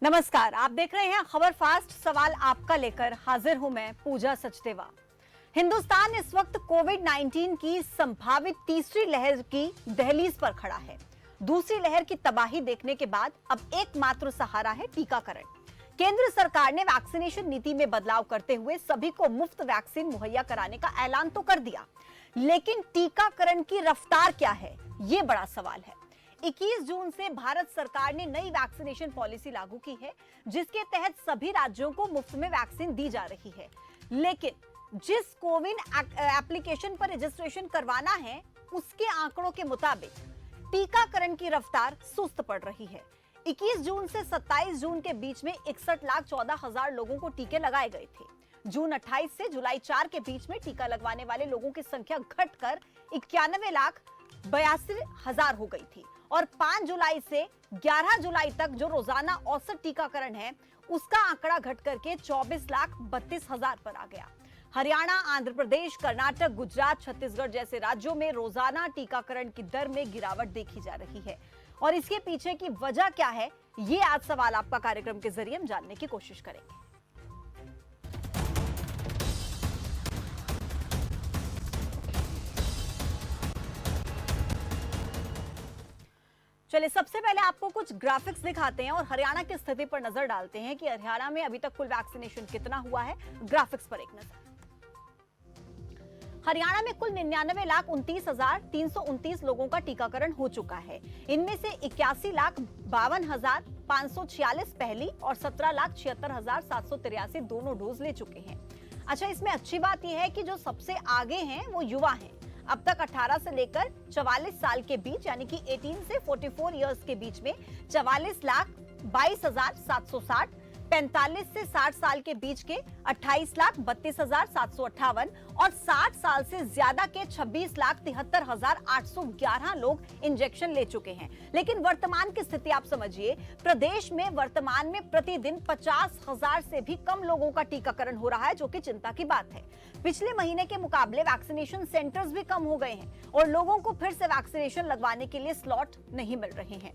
नमस्कार, आप देख रहे हैं खबर फास्ट। सवाल आपका लेकर हाजिर हूं मैं पूजा सचदेवा। हिंदुस्तान इस वक्त कोविड-19 की संभावित तीसरी लहर की दहलीज पर खड़ा है। दूसरी लहर की तबाही देखने के बाद अब एकमात्र सहारा है टीकाकरण। केंद्र सरकार ने वैक्सीनेशन नीति में बदलाव करते हुए सभी को मुफ्त वैक्सीन मुहैया कराने का ऐलान तो कर दिया, लेकिन टीकाकरण की रफ्तार क्या है, ये बड़ा सवाल है। 21 जून से भारत सरकार ने नई वैक्सीनेशन पॉलिसी लागू की है, जिसके तहत सभी राज्यों को मुफ्त में वैक्सीन दी जा रही है। लेकिन जिस कोविन एप्लीकेशन पर रजिस्ट्रेशन करवाना है, उसके आंकड़ों के मुताबिक टीकाकरण की रफ्तार सुस्त पड़ रही है। 21 जून से 27 जून के बीच में 61,14,000 लोगों को टीके लगाए गए थे। जून 28 से जुलाई 4 के बीच में टीका लगवाने वाले लोगों की संख्या घटकर 91,82,000 हो गई थी और 5 जुलाई से 11 जुलाई तक जो रोजाना औसत टीकाकरण है, उसका आंकड़ा घट करके 24,32,000 पर आ गया। हरियाणा, आंध्र प्रदेश, कर्नाटक, गुजरात, छत्तीसगढ़ जैसे राज्यों में रोजाना टीकाकरण की दर में गिरावट देखी जा रही है और इसके पीछे की वजह क्या है, ये आज सवाल आपका कार्यक्रम के जरिए हम जानने की कोशिश करेंगे। चलिए, सबसे पहले आपको कुछ ग्राफिक्स दिखाते हैं और हरियाणा की स्थिति पर नजर डालते हैं कि हरियाणा में अभी तक कुल वैक्सीनेशन कितना हुआ है। ग्राफिक्स पर एक नजर। हरियाणा में कुल 99,29,329 लोगों का टीकाकरण हो चुका है। इनमें से 81,52,546 पहली और 17,76,783 दोनों डोज ले चुके हैं। अच्छा, इसमें अच्छी बात यह है कि जो सबसे आगे हैं वो युवा हैं। अब तक 18 से लेकर 44 साल के बीच यानी कि 18 से 44 इयर्स के बीच में 44,22,760, 45 से 60 साल के बीच के 28,32,758 और 60 साल से ज्यादा के 26,73,811 लोग इंजेक्शन ले चुके हैं। लेकिन वर्तमान की स्थिति आप समझिए, प्रदेश में वर्तमान में प्रतिदिन 50,000 से भी कम लोगों का टीकाकरण हो रहा है, जो कि चिंता की बात है। पिछले महीने के मुकाबले वैक्सीनेशन सेंटर्स भी कम हो गए हैं और लोगों को फिर से वैक्सीनेशन लगवाने के लिए स्लॉट नहीं मिल रहे हैं।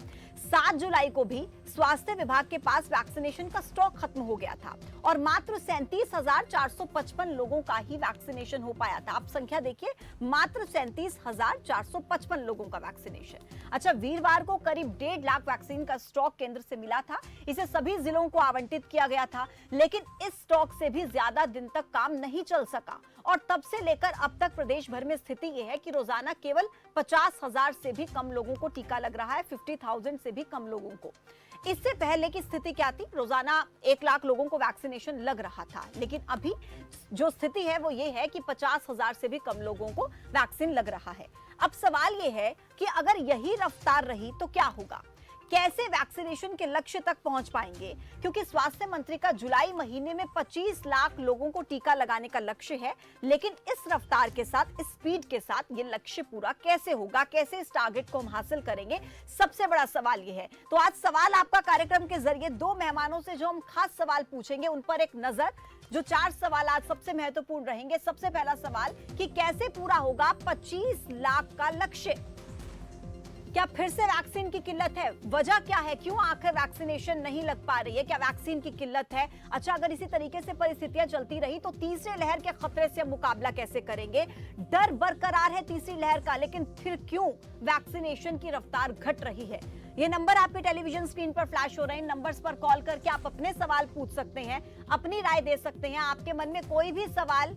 7 जुलाई को भी स्वास्थ्य विभाग के पास वैक्सीनेशन का स्टॉक खत्म हो गया था और मात्र 37,455 लोगों का ही वैक्सीनेशन हो पाया था। आप संख्या देखिए, मात्र 37,455 लोगों का वैक्सीनेशन। अच्छा, वीरवार को करीब 1.5 लाख वैक्सीन का स्टॉक केंद्र से मिला था। इसे सभी जिलों को आवंटित किया गया था, लेकिन इस स्टॉक से भी ज्यादा दिन तक काम नहीं चल सका और तब से लेकर अब तक प्रदेश भर में स्थिति यह है कि रोजाना केवल 50,000 से भी कम लोगों को टीका लग रहा है, 50,000 से भी कम लोगों को। इससे पहले की स्थिति क्या थी? रोजाना 1 लाख लोगों को वैक्सीनेशन लग रहा था, लेकिन अभी जो स्थिति है वो ये है कि 50,000 से भी कम लोगों को वैक्सीन लग रहा है। अब सवाल ये है कि अगर यही रफ्तार रही तो क्या होगा, कैसे वैक्सीनेशन के लक्ष्य तक पहुंच पाएंगे? क्योंकि स्वास्थ्य मंत्री का जुलाई महीने में 25 लाख लोगों को टीका लगाने का लक्ष्य है, लेकिन इस रफ्तार के साथ, इस स्पीड के साथ ये लक्ष्य पूरा कैसे होगा, कैसे इस टारगेट को हम हासिल करेंगे, सबसे बड़ा सवाल ये है। तो आज सवाल आपका कार्यक्रम के जरिए 2 मेहमानों से जो हम खास सवाल पूछेंगे, उन पर एक नजर। जो 4 सवाल आज सबसे महत्वपूर्ण रहेंगे। सबसे पहला सवाल कि कैसे पूरा होगा 25 लाख का लक्ष्य? क्या फिर से वैक्सीन की किल्लत है? वजह क्या है? क्यों आखिर वैक्सीनेशन नहीं लग पा रही है? क्या वैक्सीन की किल्लत है? अच्छा, अगर इसी तरीके से परिस्थितियां चलती रही तो तीसरे लहर के खतरे से मुकाबला कैसे करेंगे? डर बरकरार है तीसरी लहर का, लेकिन फिर क्यों वैक्सीनेशन की रफ्तार घट रही है? ये नंबर आपके टेलीविजन स्क्रीन पर फ्लैश हो रहे हैं। नंबर्स पर कॉल करके आप अपने सवाल पूछ सकते हैं, अपनी राय दे सकते हैं। आपके मन में कोई भी सवाल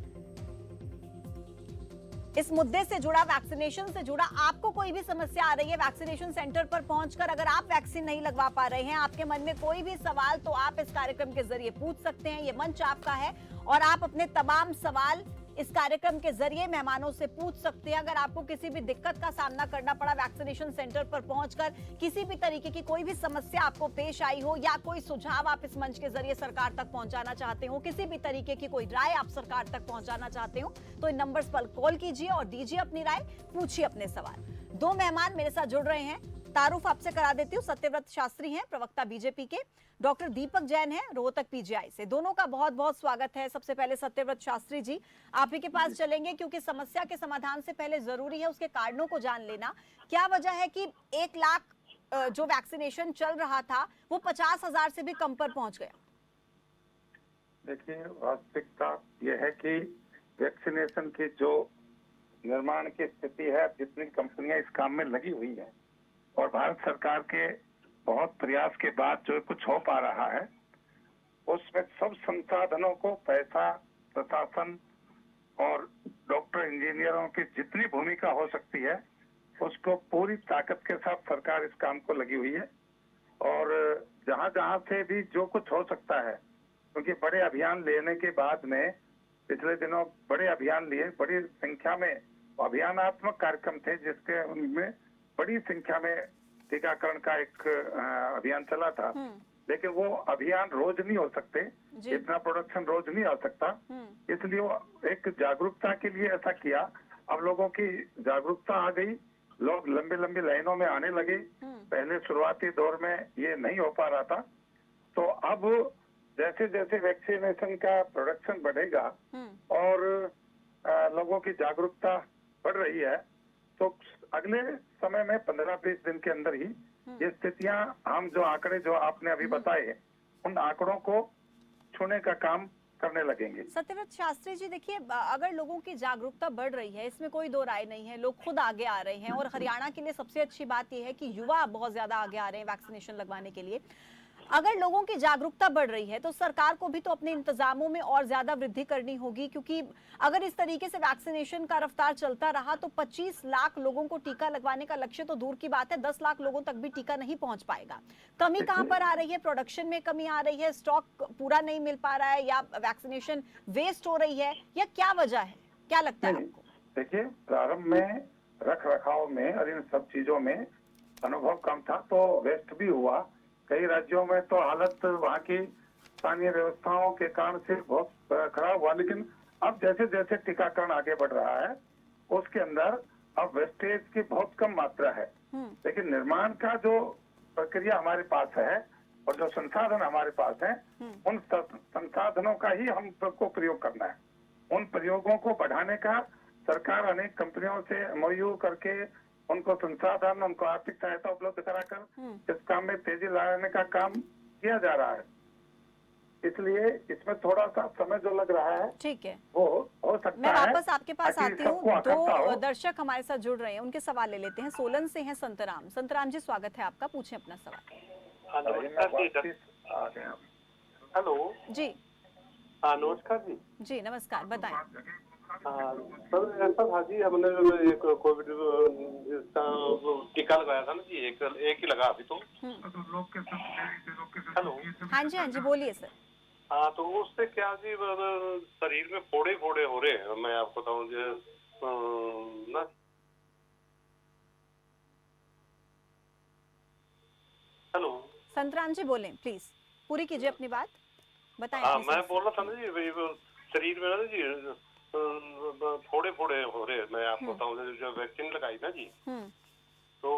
इस मुद्दे से जुड़ा, वैक्सीनेशन से जुड़ा, आपको कोई भी समस्या आ रही है वैक्सीनेशन सेंटर पर पहुंचकर, अगर आप वैक्सीन नहीं लगवा पा रहे हैं, आपके मन में कोई भी सवाल, तो आप इस कार्यक्रम के जरिए पूछ सकते हैं। ये मंच आपका है और आप अपने तमाम सवाल इस कार्यक्रम के जरिए मेहमानों से पूछ सकते हैं। अगर आपको किसी भी दिक्कत का सामना करना पड़ा वैक्सीनेशन सेंटर पर पहुंचकर, किसी भी तरीके की कोई भी समस्या आपको पेश आई हो या कोई सुझाव आप इस मंच के जरिए सरकार तक पहुंचाना चाहते हो, किसी भी तरीके की कोई राय आप सरकार तक पहुंचाना चाहते हो, तो इन नंबर्स पर कॉल कीजिए और दीजिए अपनी राय, पूछिए अपने सवाल। 2 मेहमान मेरे साथ जुड़ रहे हैं। तारुफ आपसे करा देती हूँ। सत्यव्रत शास्त्री हैं, प्रवक्ता बीजेपी के। डॉक्टर दीपक जैन हैं, रोहतक पीजीआई से। दोनों का बहुत बहुत स्वागत है। सबसे पहले सत्यव्रत शास्त्री जी, आप ही के पास चलेंगे, क्योंकि समस्या के समाधान से पहले जरूरी है उसके कारणों को जान लेना। क्या वजह है कि 1 लाख जो वैक्सीनेशन चल रहा था वो 50,000 से भी कम पर पहुंच गया? देखिए, वास्तविकता यह है कि वैक्सीनेशन की जो निर्माण की स्थिति है, जितनी कंपनियां इस काम में लगी हुई हैं और भारत सरकार के बहुत प्रयास के बाद जो कुछ हो पा रहा है, उसमें सब संसाधनों को, पैसा, प्रशासन और डॉक्टर इंजीनियरों की जितनी भूमिका हो सकती है उसको पूरी ताकत के साथ सरकार इस काम को लगी हुई है। और जहां जहां से भी जो कुछ हो सकता है, क्योंकि बड़े अभियान लेने के बाद में पिछले दिनों बड़े अभियान लिए, बड़ी संख्या में अभियानात्मक कार्यक्रम थे जिसके उनमें बड़ी संख्या में टीकाकरण का एक अभियान चला था। लेकिन वो अभियान रोज नहीं हो सकते, इतना प्रोडक्शन रोज नहीं आ सकता, इसलिए वो एक जागरूकता के लिए ऐसा किया। अब लोगों की जागरूकता आ गई, लोग लंबी लंबी लाइनों में आने लगे। पहले शुरुआती दौर में ये नहीं हो पा रहा था, तो अब जैसे जैसे वैक्सीनेशन का प्रोडक्शन बढ़ेगा और लोगों की जागरूकता बढ़ रही है, तो अगले समय में 15-20 दिन के अंदर ही ये स्थितियां, हम जो आंकड़े जो आपने अभी बताए, उन आंकड़ों को छूने का काम करने लगेंगे। सत्यव्रत शास्त्री जी, देखिए, अगर लोगों की जागरूकता बढ़ रही है, इसमें कोई दो राय नहीं है, लोग खुद आगे आ रहे हैं और हरियाणा के लिए सबसे अच्छी बात यह है कि युवा बहुत ज्यादा आगे आ रहे हैं वैक्सीनेशन लगवाने के लिए। अगर लोगों की जागरूकता बढ़ रही है तो सरकार को भी तो अपने इंतजामों में और ज्यादा वृद्धि करनी होगी, क्योंकि अगर इस तरीके से वैक्सीनेशन का रफ्तार चलता रहा तो 25 लाख लोगों को टीका लगवाने का लक्ष्य तो दूर की बात है, 10 लाख लोगों तक भी टीका नहीं पहुंच पाएगा। कमी कहां पर आ रही है? प्रोडक्शन में कमी आ रही है, स्टॉक पूरा नहीं मिल पा रहा है, या वैक्सीनेशन वेस्ट हो रही है, या क्या वजह है? क्या लगता है आपको? देखिए, प्रारंभ में रख रखाव में और इन सब चीजों में अनुभव कम था तो वेस्ट भी हुआ। कई राज्यों में तो हालत वहाँ की स्थानीय व्यवस्थाओं के कारण से बहुत खराब हुआ। लेकिन अब जैसे जैसे टीकाकरण आगे बढ़ रहा है, उसके अंदर अब वेस्टेज की बहुत कम मात्रा है। लेकिन निर्माण का जो प्रक्रिया हमारे पास है और जो संसाधन हमारे पास है, उन संसाधनों का ही हम सबको प्रयोग करना है। उन प्रयोगों को बढ़ाने का सरकार अनेक कंपनियों से एमओयू करके उनको संसाधन, उनको आर्थिक सहायता उपलब्ध कराकर इस काम में तेजी लाने का काम किया जा रहा है। इसलिए इसमें थोड़ा सा समय जो लग रहा है, ठीक है, वो हो सकता है। मैं वापस आपके पास आती हूँ। दो दर्शक हमारे साथ जुड़ रहे हैं, उनके सवाल ले लेते हैं। सोलन से हैं संतराम। संतराम जी, स्वागत है आपका, पूछें अपना सवाल। हेलो जी। नमस्कार जी। जी नमस्कार, बताएं। सर ऐसा था जी, हमने एक कोविड टीका लगाया था ना जी, एक ही लगा अभी तो। हेलो। हाँ जी बोलिए सर। हाँ, तो उससे क्या जी शरीर में फोड़े फोड़े हो रहे हैं, मैं आपको बताऊँ ना। हेलो संतराम जी, बोलें प्लीज, पूरी कीजिए अपनी बात, बताएं। हाँ, मैं बोल रहा था ना जी, शरीर में ना जी फोड़े फोड़े हो रहे हैं, मैं आपको बताऊँ, जो वैक्सीन लगाई ना जी, तो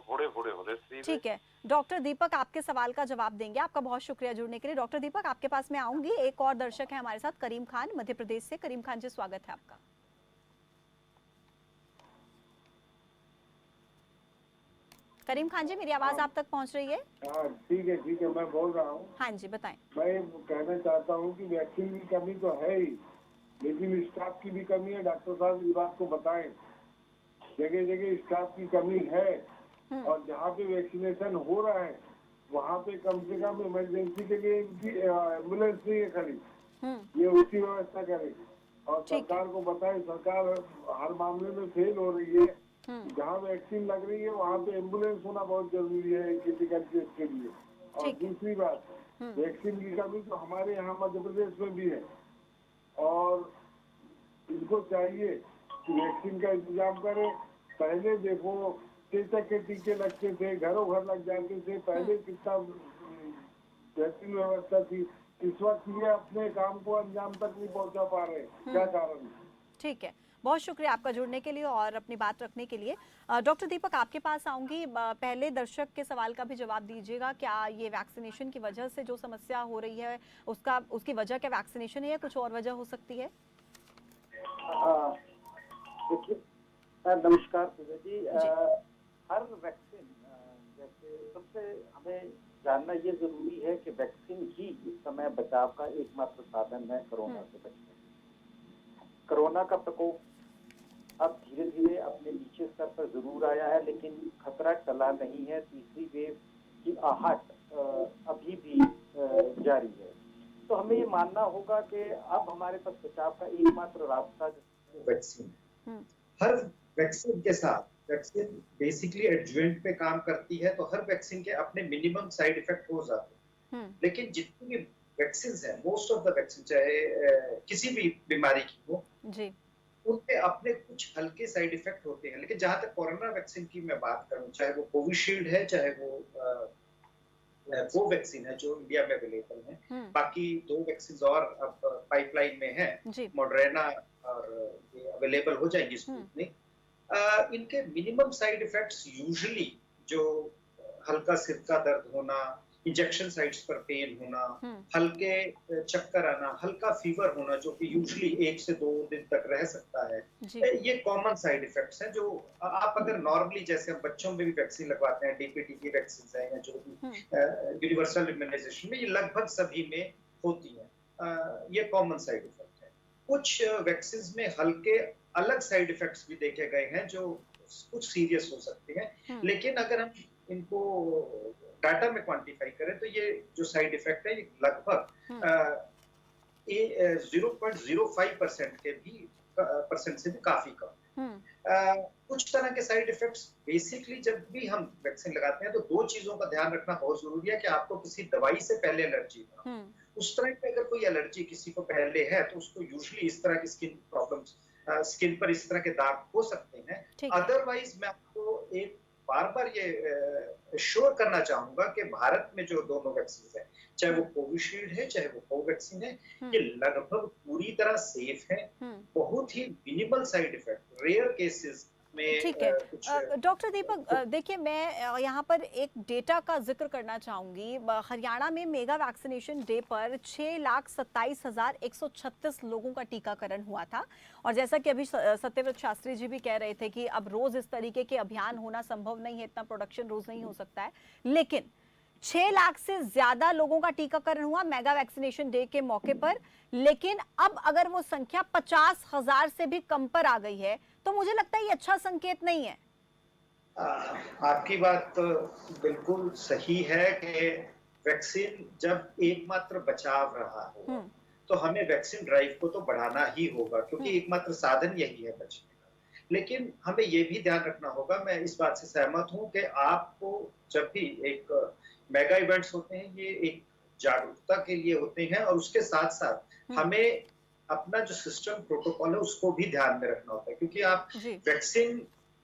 फोड़े फोड़े हो रहे। ठीक है, डॉक्टर दीपक आपके सवाल का जवाब देंगे। आपका बहुत शुक्रिया जुड़ने के लिए। डॉक्टर दीपक, आपके पास मैं आऊंगी। एक और दर्शक है हमारे साथ, करीम खान मध्य प्रदेश से। करीम खान जी, स्वागत है आपका। करीम खान जी, मेरी आवाज आप तक पहुंच रही है? हाँ, ठीक है, मैं बोल रहा हूँ। हाँ जी, बताएं। मैं कहना चाहता हूँ कि वैक्सीन की कमी तो है ही, लेकिन स्टाफ की भी कमी है। डॉक्टर साहब इस बात को बताएं, जगह जगह स्टाफ की कमी है, और जहाँ पे वैक्सीनेशन हो रहा है वहाँ पे कम से कम इमरजेंसी के लिए एम्बुलेंस नहीं है खड़ी, ये उसकी व्यवस्था करे। और सरकार को बताएं, सरकार हर मामले में फेल हो रही है। जहाँ वैक्सीन लग रही है वहाँ पे एम्बुलेंस होना बहुत जरूरी है क्रिटिकल केस के लिए। और दूसरी बात, वैक्सीन की कमी तो हमारे यहाँ मध्य प्रदेश में भी है, और इनको चाहिए कि वैक्सीन का इंतजाम करें। पहले देखो चेचक के टीके लगते थे, घरों घर लग जाते थे, पहले कितना वैक्सीन व्यवस्था थी। इस वक्त ये अपने काम को अंजाम तक नहीं पहुंचा पा रहे, क्या कारण? ठीक है, बहुत शुक्रिया आपका जुड़ने के लिए और अपनी बात रखने के लिए। डॉक्टर दीपक, आपके पास आऊंगी। पहले दर्शक के सवाल का भी जवाब दीजिएगा। क्या ये वैक्सीनेशन की वजह से जो समस्या हो रही है उसकी वजह क्या वैक्सीनेशन है या कुछ और वजह हो सकती है? देखिए, नमस्कार पूजा जी। हर वैक्सीन सबसे हमें जानना ये जरूरी है कि वैक्सीन ही इस समय बचाव का एकमात्र साधन है कोरोना से बचने। कोरोना का प्रकोप अब धीरे धीरे अपने नीचे स्तर पर जरूर आया है, लेकिन खतरा टला नहीं है। तीसरी वेव की आहट अभी भी जारी है। तो हमें ये मानना होगा कि अब हमारे पास बचाव का एकमात्र रास्ता वैक्सीन है। हर वैक्सीन के साथ, वैक्सीन बेसिकली एडजुवेंट पे काम करती है, तो हर वैक्सीन के अपने मिनिमम साइड इफेक्ट हो जाते हैं। लेकिन जितनी भी वैक्सीन है, मोस्ट ऑफ द वैक्सीन चाहे किसी भी बीमारी की हो जी, उनके अपने कुछ हल्के साइड इफेक्ट होते हैं। लेकिन जहां तक कोरोना वैक्सीन की मैं बात करूं, चाहे वो कोविशील्ड है, चाहे वो कोवैक्सीन है जो इंडिया में अवेलेबल है, बाकी 2 वैक्सीन और अब पाइपलाइन में है, मॉडर्ना और ये अवेलेबल हो जाएंगी स्पुतनिक। इनके मिनिमम साइड इफेक्ट्स यूजुअली जो हल्का सिर का दर्द होना, इंजेक्शन साइट्स पर पेन होना, हल्के चक्कर आना, हल्का फीवर होना जो कि यूजुअली 1 से 2 दिन तक रह सकता है, ये कॉमन साइड इफेक्ट्स हैं जो आप अगर नॉर्मली जैसे हम बच्चों में भी वैक्सीन लगवाते हैं, डीपीटी की वैक्सीन है या जो भी यूनिवर्सल इम्यूनाइजेशन में, ये लगभग सभी में होती है। ये कॉमन साइड इफेक्ट है। कुछ वैक्सीन में हल्के अलग साइड इफेक्ट्स भी देखे गए हैं जो कुछ सीरियस हो सकते हैं, लेकिन अगर हम इनको डाटा में क्वांटिफाई करें तो ये जो साइड इफेक्ट है ये लगभग 0.05% के भी परसेंट से भी काफी कम है। कुछ तरह के साइड इफेक्ट्स बेसिकली जब भी हम वैक्सीन लगाते हैं तो 2 चीजों का ध्यान रखना बहुत जरूरी है कि आपको किसी दवाई से पहले एलर्जी ना हो। उस तरह की अगर कोई एलर्जी किसी को पहले है तो उसको यूजुअली इस तरह की स्किन प्रॉब्लम्स, स्किन पर इस तरह के दाग हो सकते हैं। अदरवाइज मैं आपको एक बार ये श्योर करना चाहूंगा कि भारत में जो दोनों वैक्सीन है, चाहे वो कोविशील्ड है चाहे वो कोवैक्सीन है, ये लगभग पूरी तरह सेफ है। बहुत ही minimal side effect, rare cases में। ठीक है डॉक्टर दीपक, देखिए मैं यहाँ पर एक डेटा का जिक्र करना चाहूंगी। हरियाणा में मेगा वैक्सीनेशन डे पर 6,27,136 लोगों का टीकाकरण हुआ था, और जैसा कि अभी सत्यव्रत शास्त्री जी भी कह रहे थे कि अब रोज इस तरीके के अभियान होना संभव नहीं है, इतना प्रोडक्शन रोज नहीं हो सकता है, लेकिन 6 लाख से ज्यादा लोगों का टीकाकरण हुआ मेगा वैक्सीनेशन डे के मौके पर। लेकिन अब अगर वो संख्या 50,000 से भी कम पर आ गई है तो मुझे लगता है ये अच्छा संकेत नहीं है। आपकी बात बिल्कुल सही है कि वैक्सीन जब एकमात्र बचाव रहा हो तो हमें वैक्सीन ड्राइव को तो बढ़ाना ही होगा, क्योंकि एकमात्र साधन यही है बचने का। लेकिन हमें ये भी ध्यान रखना होगा, मैं इस बात से सहमत हूं कि आपको जब भी एक मेगा इवेंट्स होते हैं ये एक जागरूकता के लिए होते हैं, और उसके साथ साथ हमें अपना जो सिस्टम प्रोटोकॉल है उसको भी ध्यान में रखना होता है, क्योंकि आप वैक्सीन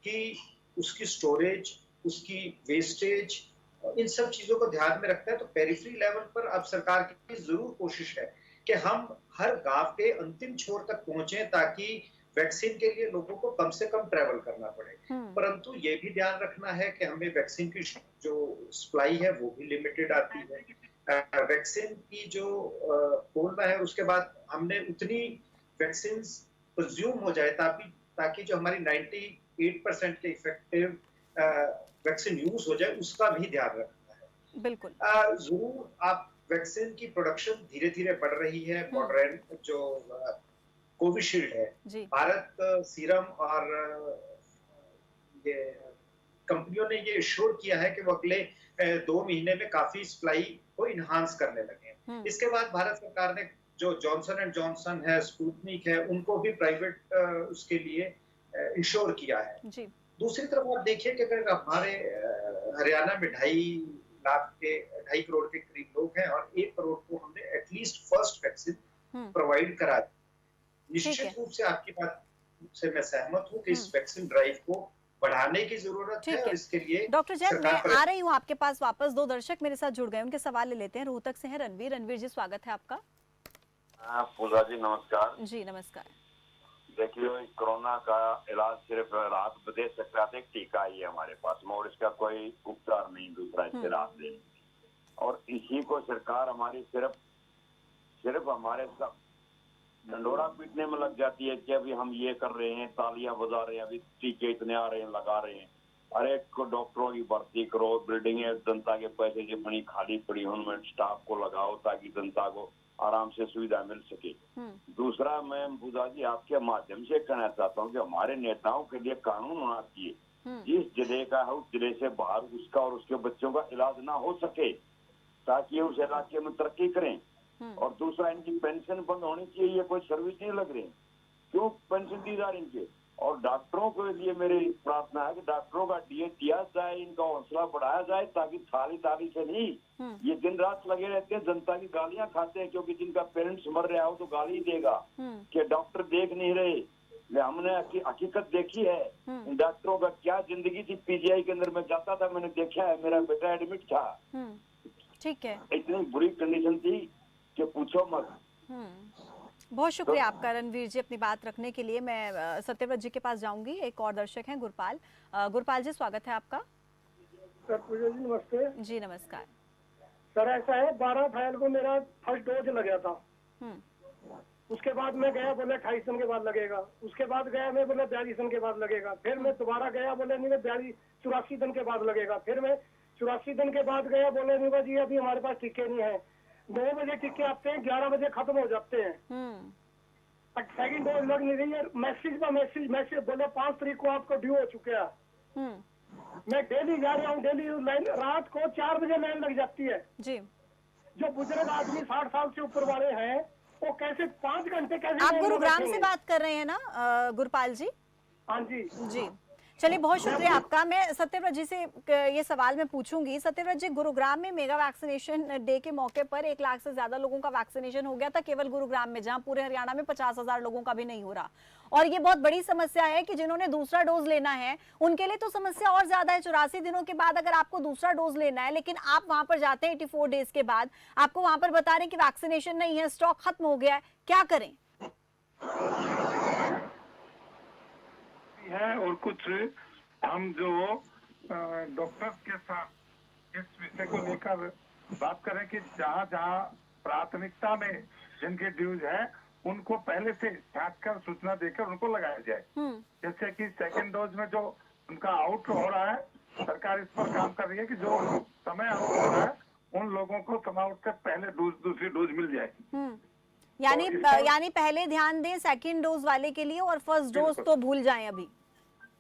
की उसकी स्टोरेज, उसकी वेस्टेज, इन सब चीजों को ध्यान में रखते हैं। तो पेरिफेरी लेवल पर अब सरकार की जरूर कोशिश है कि हम हर गांव के अंतिम छोर तक पहुंचे ताकि वैक्सीन के लिए लोगों को कम से कम ट्रैवल करना पड़े। परंतु ये भी ध्यान रखना है कि हमें वैक्सीन की जो सप्लाई है वो भी लिमिटेड आती है। वैक्सीन की जो बोलना है उसके बाद हमने उतनी वैक्सीन कंज्यूम हो जाए ताकि जो हमारी 98% के इफेक्टिव वैक्सीन यूज हो जाए, उसका भी ध्यान रखना है। बिल्कुल जरूर आप वैक्सीन की प्रोडक्शन धीरे धीरे बढ़ रही है। मॉडर्ना जो कोविशील्ड है, भारत सीरम और ये कंपनियों ने ये श्योर किया है कि वो अगले 2 महीने में काफी सप्लाई को इनहांस करने लगे। इसके बाद भारत सरकार ने जो जॉनसन एंड जॉनसन है, स्पुतनिक है, उनको भी प्राइवेट उसके लिए इंश्योर किया है। दूसरी तरफ आप देखिए कि अगर हमारे हरियाणा में 2.5 करोड़ के करीब लोग हैं और 1 करोड़ को हमने एटलीस्ट फर्स्ट वैक्सीन प्रोवाइड करा दी। निश्चित रूप से आपकी बात से मैं सहमत हूँ कि इस वैक्सीन ड्राइव को बढ़ाने की जरूरत है, और इसके लिए डॉक्टर जैन मैं आ रही हूँ आपके पास वापस। 2 दर्शक मेरे साथ जुड़ गए, उनके सवाल ले लेते हैं। रोहतक से हैं रणवीर जी, स्वागत है आपका। पूजा जी नमस्कार। जी नमस्कार। देखिए कोरोना का इलाज सिर्फ राहत दे सकता है, टीका ही है हमारे पास, और इसका कोई उपचार नहीं दूसरा इससे राहत देने, और इसी को सरकार हमारी सिर्फ हमारे सब डंडोरा पीटने में लग जाती है कि अभी हम ये कर रहे हैं, तालियां बजा रहे हैं, अभी टीके इतने आ रहे हैं, लगा रहे हैं, अरे डॉक्टरों की भर्ती करो, बिल्डिंगें जनता के पैसे जो बनी खाली पड़ी उनमें स्टाफ को लगाओ ताकि जनता को आराम से सुविधा मिल सके। दूसरा, मैं पूजा जी आपके माध्यम से कहना चाहता हूँ कि हमारे नेताओं के लिए कानून होना चाहिए, जिस जिले का है उस जिले से बाहर उसका और उसके बच्चों का इलाज ना हो सके ताकि उस इलाके में तरक्की करें। और दूसरा, इनकी पेंशन बंद होनी चाहिए, ये कोई सर्विस नहीं लग रही, क्यों पेंशन दी जा रही इनके। और डॉक्टरों के लिए मेरी प्रार्थना है कि डॉक्टरों का डीए दिया जाए, इनका हौसला बढ़ाया जाए ताकि थाली से नहीं ये दिन रात लगे रहते हैं, जनता की गालियां खाते हैं, क्योंकि जिनका पेरेंट्स मर रहा हो तो गाली देगा कि डॉक्टर देख नहीं रहे। हमने हकीकत देखी है डॉक्टरों का क्या जिंदगी थी। पीजीआई के अंदर में जाता था, मैंने देखा है, मेरा बेटा एडमिट था, ठीक है, इतनी बुरी कंडीशन थी कि पूछो मत। बहुत शुक्रिया आपका रणवीर जी अपनी बात रखने के लिए। मैं सत्यव्रत जी के पास जाऊंगी, एक और दर्शक हैं गुरपाल। गुरपाल जी स्वागत है आपका। सर पूजा जी नमस्ते। जी नमस्कार। सर ऐसा है 12 अप्रैल को मेरा फर्स्ट डोज लग गया था, उसके बाद मैं गया, बोले 28 दिन के बाद लगेगा। उसके बाद गया मैं, बोले 42 दिन के बाद लगेगा। फिर मैं दोबारा गया, बोले नहीं 84 दिन के बाद लगेगा। फिर मैं 84 दिन के बाद गया, बोले नहीं जी अभी हमारे पास टीके नहीं है, 9 बजे टीके आते हैं, 11 बजे खत्म हो जाते हैं। सेकंड डोज लग नहीं रही है, मैसेज पर मैसेज बोले 5 तारीख को आपको ड्यू हो चुका है। मैं डेली जा रहा हूँ, डेली लाइन, रात को 4 बजे लाइन लग जाती है जी। जो बुजुर्ग आदमी 60 साल से ऊपर वाले हैं वो कैसे 5 घंटे कैसे। आप गुरुग्राम से बात कर रहे हैं ना गुरपाल जी? हाँ जी जी, चलिए बहुत शुक्रिया आपका। मैं सत्यव्रत जी से ये सवाल मैं पूछूंगी। सत्यव्रत जी, गुरुग्राम में मेगा वैक्सीनेशन डे के मौके पर 1 लाख से ज्यादा लोगों का वैक्सीनेशन हो गया था केवल गुरुग्राम में, जहां पूरे हरियाणा में 50,000 लोगों का भी नहीं हो रहा। और ये बहुत बड़ी समस्या है कि जिन्होंने दूसरा डोज लेना है उनके लिए तो समस्या और ज्यादा है। 84 दिनों के बाद अगर आपको दूसरा डोज लेना है, लेकिन आप वहां पर जाते हैं 84 डेज के बाद, आपको वहां पर बता रहे हैं कि वैक्सीनेशन नहीं है, स्टॉक खत्म हो गया है, क्या करें? है और कुछ हम जो डॉक्टर्स के साथ इस विषय को लेकर बात करें कि जहाँ जहाँ प्राथमिकता में जिनके ड्यूज है उनको पहले से छाट कर सूचना देकर उनको लगाया जाए। जैसे कि सेकंड डोज में जो उनका आउट हो रहा है, सरकार इस पर काम कर रही है कि जो समय आउट हो रहा है उन लोगों को समय आउट से पहले दूसरी डोज मिल जाए। यानी पहले ध्यान दें सेकंड डोज वाले के लिए और फर्स्ट डोज तो भूल जाएं अभी।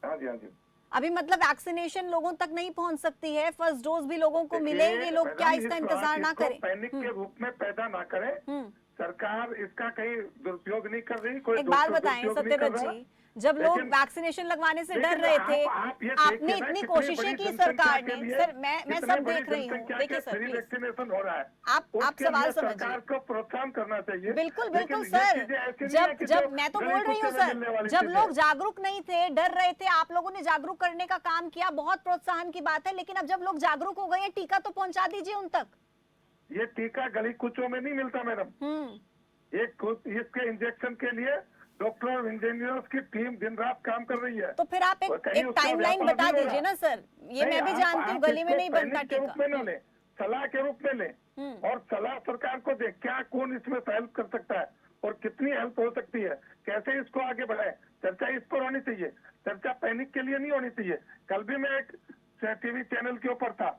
हाँ जी, हाँ जी। अभी मतलब वैक्सीनेशन लोगों तक नहीं पहुंच सकती है, फर्स्ट डोज भी लोगों को मिलेंगे, लोग क्या इसका इंतजार ना करें? पैनिक के रूप में पैदा ना करें, सरकार इसका कहीं दुरुपयोग नहीं कर रही। कोई एक बात बताएं सत्यव्रत जी, जब लोग वैक्सीनेशन लगवाने से डर रहे थे, आपने इतनी कोशिशें की सरकार ने। सर मैं सब देख रही हूँ, देखिए सर प्लीज, वैक्सीनेशन हो रहा है, आप सवाल समझिए। सरकार को प्रोत्साहन करना चाहिए। बिल्कुल बिल्कुल सर, जब मैं तो बोल रही हूँ सर, जब लोग जागरूक नहीं थे, डर रहे थे, आप लोगों ने जागरूक करने का काम किया, बहुत प्रोत्साहन की बात है। लेकिन अब जब लोग जागरूक हो गए हैं, टीका तो पहुंचा दीजिए उन तक। ये टीका गली कुचों में नहीं मिलता मैडम। इसके इंजेक्शन के लिए डॉक्टर और इंजीनियर्स की टीम दिन रात काम कर रही है। तो फिर आप एक टाइमलाइन बता दीजिए ना सर, ये मैं भी जानती हूँ गली में नहीं बनता टीका। सलाह के रूप में ले और सलाह सरकार को दे, क्या कौन इसमें हेल्प कर सकता है और कितनी हेल्प हो सकती है, कैसे इसको आगे बढ़ाए। चर्चा इस पर होनी चाहिए, चर्चा पैनिक के लिए नहीं होनी चाहिए। कल भी मैं एक टीवी चैनल के ऊपर था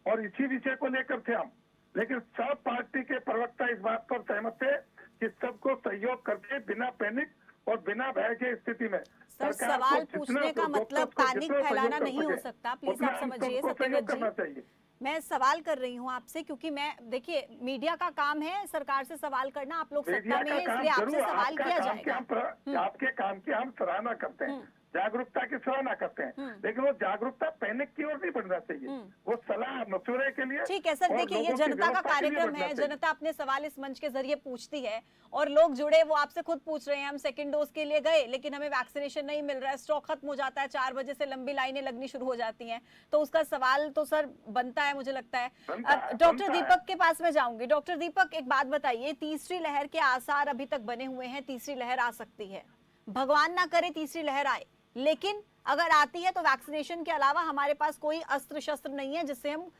और इसी विषय को लेकर थे हम, लेकिन सब पार्टी के प्रवक्ता इस बात पर सहमत थे कि सबको सहयोग करके बिना पैनिक और बिना भय के स्थिति में सर सवाल पूछने का मतलब पैनिक फैलाना नहीं हो सकता। प्लीज आप समझिए सत्यव्रत जी, मैं सवाल कर रही हूँ आपसे क्योंकि मैं, देखिए मीडिया का काम है सरकार से सवाल करना, आप लोग सत्ता में है इसलिए आपसे सवाल किया जाएगा। आपके काम की हम सराहना करते हैं, जागरूकता की सराहना करते हैं, लेकिन वो जागरूकता पैनिक की ओर नहीं बढ़ना चाहिए, वो सलाह मशवरे के लिए। ठीक है सर, देखिए ये जनता का कार्यक्रम है, जनता अपने सवाल इस मंच के जरिए पूछती है और लोग जुड़े, वो आपसे खुद पूछ रहे हैं। हम सेकंड डोज के लिए गए लेकिन हमें वैक्सीनेशन नहीं मिल रहा है, स्टॉक खत्म हो जाता है, 4 बजे से लंबी लाइनें लगनी शुरू हो जाती हैं, तो उसका सवाल तो सर बनता है, मुझे लगता है। डॉक्टर दीपक के पास मैं जाऊंगी। डॉक्टर दीपक, एक बात बताइए, तीसरी लहर के आसार अभी तक बने हुए हैं, तीसरी लहर आ सकती है, भगवान ना करे तीसरी लहर आए, लेकिन अगर आती है तो वैक्सीनेशन के अलावा हमारे पास कोई अस्त्र शस्त्र नहीं है जिससे हम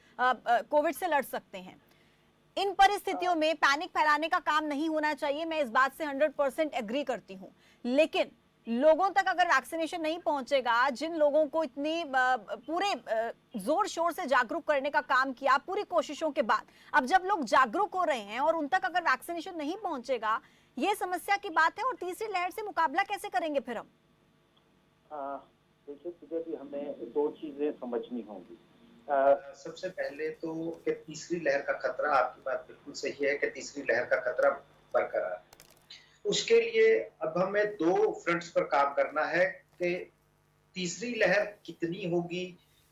कोविड से लड़ सकते हैं। इन परिस्थितियों में पैनिक फैलाने का काम नहीं होना चाहिए, मैं इस बात से 100% एग्री करती हूं, लेकिन लोगों तक अगर वैक्सीनेशन नहीं पहुंचेगा, जिन लोगों को इतनी पूरे जोर शोर से जागरूक करने का काम किया पूरी कोशिशों के बाद, अब जब लोग जागरूक हो रहे हैं और उन तक अगर वैक्सीनेशन नहीं पहुंचेगा, ये समस्या की बात है। और तीसरी लहर से मुकाबला कैसे करेंगे फिर हम? देखिए पूजा जी, हमें दो चीजें समझनी होंगी। सबसे पहले तो कि तीसरी लहर का खतरा, आपकी बात बिल्कुल सही है कि तीसरी लहर का खतरा बरकरार है। उसके लिए अब हमें दो फ्रंट्स पर काम करना है कि तीसरी लहर कितनी होगी,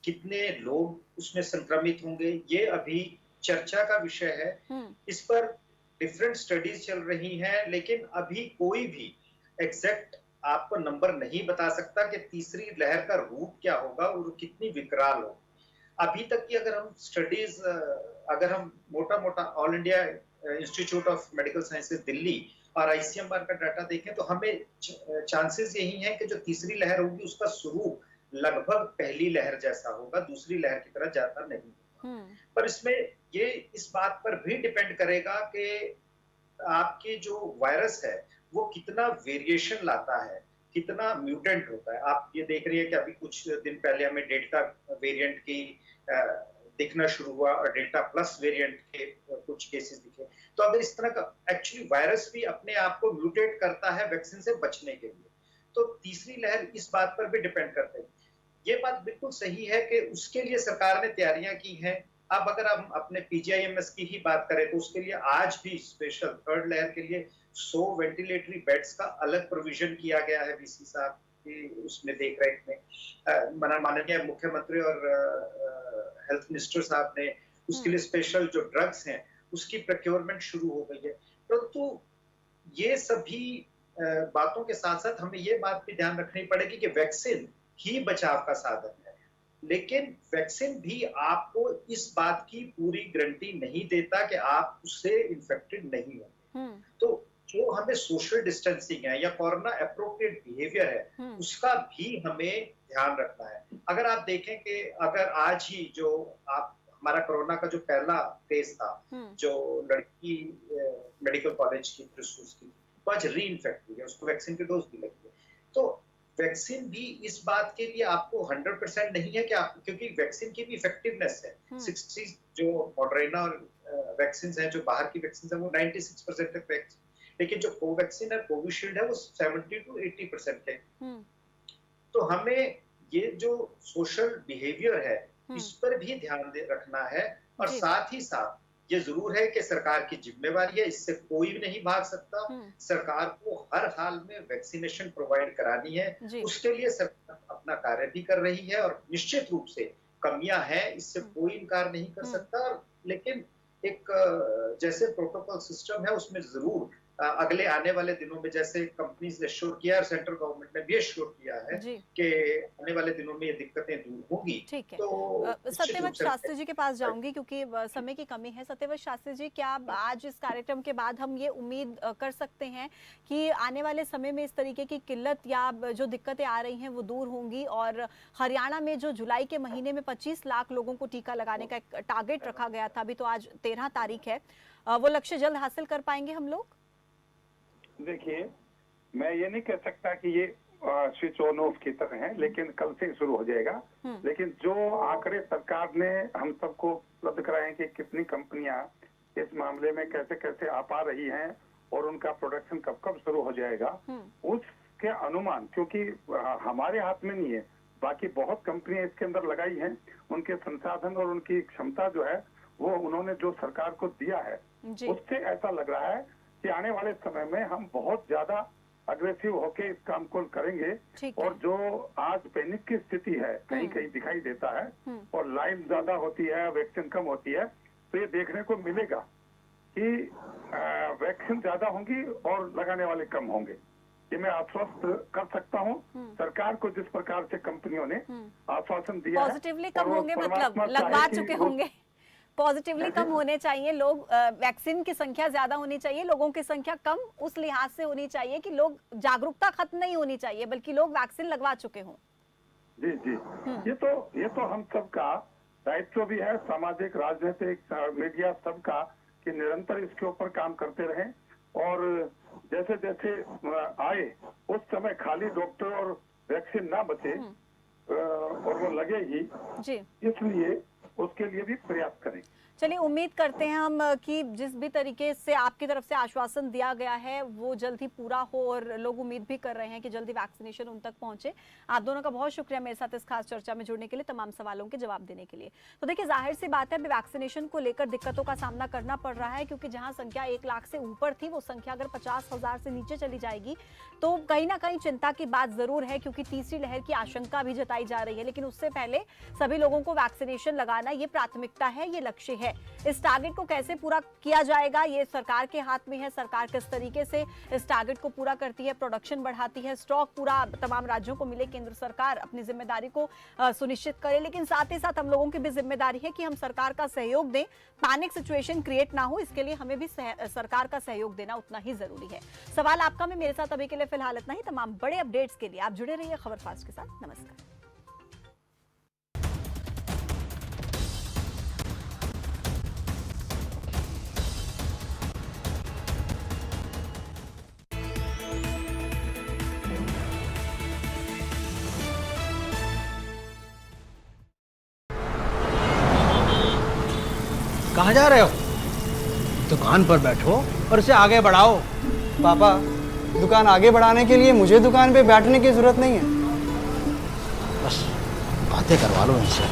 कितने लोग उसमें संक्रमित होंगे, ये अभी चर्चा का विषय है। इस पर डिफरेंट स्टडीज चल रही हैं, लेकिन अभी कोई भी एग्जैक्ट आपको नंबर नहीं बता सकता कि तीसरी लहर का रूप क्या होगा और कितनी विकराल हो। अभी तक की अगर हम स्टडीज, अगर हम मोटा मोटा all India institute of medical sciences Delhi और आईसीएमआर का डाटा देखें तो हमें चांसेस यही हैं कि जो तीसरी लहर होगी उसका स्वरूप लगभग पहली लहर जैसा होगा, दूसरी लहर की तरह ज्यादा नहीं होगा। पर इसमें ये इस बात पर भी डिपेंड करेगा कि आपके जो वायरस है वो कितना वेरिएशन लाता है, कितना म्यूटेंट होता है। आप ये देख रही है कि अभी कुछ दिन पहले हमें डेल्टा वेरिएंट की दिखना शुरू हुआ और डेल्टा प्लस वेरिएंट के कुछ केसेस दिखे। तो अगर इस तरह का एक्चुअली वायरस भी अपने आप को म्यूटेट करता है वैक्सीन से बचने के लिए, तो तीसरी लहर इस बात पर भी डिपेंड करते हैं। ये बात बिल्कुल सही है कि उसके लिए सरकार ने तैयारियां की हैं। अब अगर हम अपने पीजीआईएमएस की ही बात करें तो उसके लिए आज भी स्पेशल थर्ड लहर के लिए 100 वेंटिलेटरी बेड्स का अलग प्रोविजन किया गया है वीसी साहब की उसमें देख रेख में। माननीय मुख्यमंत्री और हेल्थ मिनिस्टर साहब ने उसके लिए स्पेशल जो ड्रग्स हैं उसकी प्रोक्योरमेंट शुरू हो गई है। परंतु ये सभी बातों के साथ साथ हमें ये बात भी ध्यान रखनी पड़ेगी कि वैक्सीन ही बचाव का साधन है, लेकिन वैक्सीन भी आपको इस बात की पूरी गारंटी नहीं देता कि आप उससे इन्फेक्टेड नहीं होंगे। तो जो हमें सोशल डिस्टेंसिंग है या कोरोना अप्रोप्रिएट बिहेवियर है उसका भी हमें ध्यान रखना है। अगर आप देखें कि अगर आज ही जो आप हमारा कोरोना का जो पहला केस था, जो लड़की मेडिकल कॉलेज की की तो आज री इन्फेक्ट हुई है, उसको वैक्सीन की डोज भी लगी है। तो वैक्सीन भी इस बात के लिए आपको 100% नहीं है कि आप, क्योंकि वैक्सीन की भी इफेक्टिवनेस है 60 जो मॉडर्ना और वैक्सीन है जो बाहर की वैक्सीन है वो 96% तक वैक्सीन, लेकिन जो कोवैक्सीन है कोविशील्ड है वो 70 to 80% है। तो हमें ये जो सोशल बिहेवियर है इस पर भी ध्यान रखना है और साथ ही साथ ये जरूर है कि सरकार की जिम्मेवारी है, इससे कोई भी नहीं भाग सकता। सरकार को हर हाल में वैक्सीनेशन प्रोवाइड करानी है, उसके लिए सरकार अपना कार्य भी कर रही है और निश्चित रूप से कमियां हैं, इससे कोई इनकार नहीं कर सकता। लेकिन एक जैसे प्रोटोकॉल सिस्टम है उसमें जरूर अगले आने वाले दिनों में, जैसे कंपनीज ने एश्योर किया है, सेंट्रल गवर्नमेंट ने भी एश्योर किया है कि आने वाले दिनों में ये दिक्कतें दूर होंगी। ठीक है, तो सत्यव्रत शास्त्री जी के पास जाऊंगी क्योंकि समय की कमी है। सत्यव्रत शास्त्री जी, क्या आज इस कार्यक्रम के बाद हम ये उम्मीद कर सकते हैं कि आने वाले समय में इस तरीके की किल्लत या जो दिक्कतें आ रही हैं वो दूर होंगी और हरियाणा में जो जुलाई के महीने में 25 लाख लोगों को टीका लगाने का एक टारगेट रखा गया था, अभी तो आज 13 तारीख है, वो लक्ष्य जल्द हासिल कर पाएंगे हम लोग? देखिए, मैं ये नहीं कह सकता कि ये स्विच ऑन ऑफ की तरह है, लेकिन कल से शुरू हो जाएगा। लेकिन जो आंकड़े सरकार ने हम सबको उपलब्ध कराए हैं कि कितनी कंपनियां इस मामले में कैसे कैसे आ पा रही हैं और उनका प्रोडक्शन कब कब शुरू हो जाएगा, उसके अनुमान, क्योंकि हमारे हाथ में नहीं है, बाकी बहुत कंपनियां इसके अंदर लगाई हैं, उनके संसाधन और उनकी क्षमता जो है वो उन्होंने जो सरकार को दिया है उससे ऐसा लग रहा है कि आने वाले समय में हम बहुत ज्यादा अग्रेसिव होके इस काम को करेंगे। और जो आज पैनिक की स्थिति है कहीं कहीं दिखाई देता है और लाइन ज्यादा होती है, वैक्सीन कम होती है, तो ये देखने को मिलेगा कि वैक्सीन ज्यादा होंगी और लगाने वाले कम होंगे। ये मैं आश्वस्त कर सकता हूँ। सरकार को जिस प्रकार से कंपनियों ने आश्वासन दिया पॉजिटिवली कम होंगे, मतलब लगवा चुके होंगे, पॉजिटिवली कम होने चाहिए लोग, वैक्सीन की संख्या ज्यादा होनी चाहिए, लोगों की संख्या कम उस लिहाज से होनी चाहिए कि लोग जागरूकता खत्म नहीं होनी चाहिए बल्कि लोग वैक्सीन लगवा चुके हों। जी जी, ये तो हम सबका दायित्व भी है, सामाजिक, राजनीतिक, मीडिया सबका, कि निरंतर इसके ऊपर काम करते रहें और जैसे जैसे आए उस समय खाली डॉक्टर और वैक्सीन ना बचे और वो लगे ही जी, इसलिए उसके लिए भी प्रयास करें। चलिए उम्मीद करते हैं हम कि जिस भी तरीके से आपकी तरफ से आश्वासन दिया गया है वो जल्द ही पूरा हो और लोग उम्मीद भी कर रहे हैं कि जल्दी वैक्सीनेशन उन तक पहुंचे। आप दोनों का बहुत शुक्रिया मेरे साथ इस खास चर्चा में जुड़ने के लिए, तमाम सवालों के जवाब देने के लिए। तो देखिए जाहिर सी बात है वैक्सीनेशन को लेकर दिक्कतों का सामना करना पड़ रहा है, क्योंकि जहां संख्या 1 लाख से ऊपर थी वो संख्या अगर 50,000 से नीचे चली जाएगी तो कहीं ना कहीं चिंता की बात जरूर है, क्योंकि तीसरी लहर की आशंका भी जताई जा रही है। लेकिन उससे पहले सभी लोगों को वैक्सीनेशन लगाना ये प्राथमिकता है, ये लक्ष्य है। इस टारगेट को कैसे पूरा किया जाएगा ये सरकार के हाथ में है। सरकार किस तरीके से इस टारगेट को पूरा करती है, प्रोडक्शन बढ़ाती है, स्टॉक पूरा तमाम राज्यों को मिले, केंद्र सरकार अपनी जिम्मेदारी को सुनिश्चित करे। लेकिन साथ ही साथ हम लोगों की भी जिम्मेदारी है कि हम सरकार का सहयोग दें, पैनिक सिचुएशन क्रिएट ना हो, इसके लिए हमें भी सरकार का सहयोग देना उतना ही जरूरी है। सवाल आपका में मेरे साथ अभी के लिए फिलहाल इतना ही। तमाम बड़े अपडेट्स के लिए आप जुड़े रहिए खबर फास्ट के साथ। नमस्कार। कहाँ जा रहे हो? दुकान पर बैठो और इसे आगे बढ़ाओ। पापा, दुकान आगे बढ़ाने के लिए मुझे दुकान पे बैठने की जरूरत नहीं है। बस बातें करवा लो इनसे।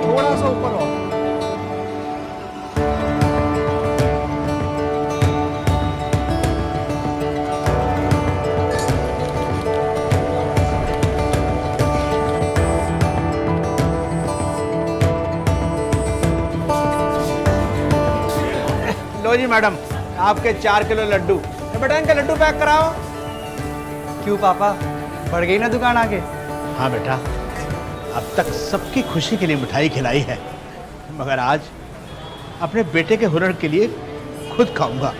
थोड़ा सा ऊपर हो। लो जी मैडम, आपके 4 किलो लड्डू। बेटा इनके लड्डू पैक कराओ। क्यों पापा, बढ़ गई ना दुकान आगे? हाँ बेटा, अब तक सबकी खुशी के लिए मिठाई खिलाई है, मगर आज अपने बेटे के हुनर के लिए खुद खाऊंगा।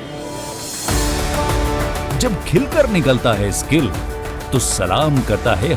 जब खिलकर निकलता है स्किल तो सलाम करता है